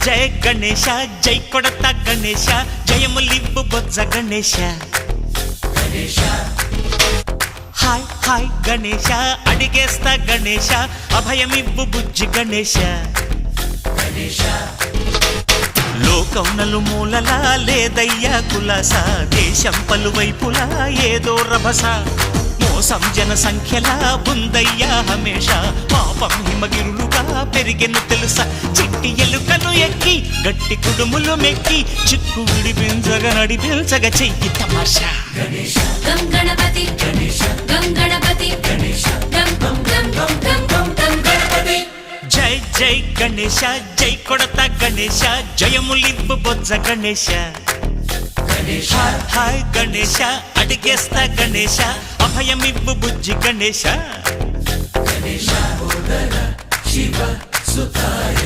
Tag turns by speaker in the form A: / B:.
A: జయ గణేశ జై కొడత గణేశ జయములివ్వు బొజ్జ Ganesha hi hi Ganesha అడిగేస్తా Ganesha అభయమివ్వు బుజ్జి గణేశ లోకం నలుమూలలా లేదయ్యా కులాస దేశం పలువైపులా ఏదో రభస మోసం జన సంఖ్యలా ఉందయ్యా హమేష పాపం హిమగిరులుగా పెరిగెను తెలుసా చిట్టి ఎలుకలు ఎక్కి గట్టి కుడుములు మెక్కి చిక్కు విడిపించగ నడిపించగ చెయ్యి తమాషా
B: గం గణపతి గం గణపతి గం గం గం గం గం గం గం గణపతి
A: జై జై గణేశ జై కొడత గణేశ జయములివ్వు బొజ్జ గణేశ హాయ్ హాయ్ గణేశ అడిగేస్తా గణేశ అభయమివ్వు బుజ్జి గణేశ
C: శివ సుతాయ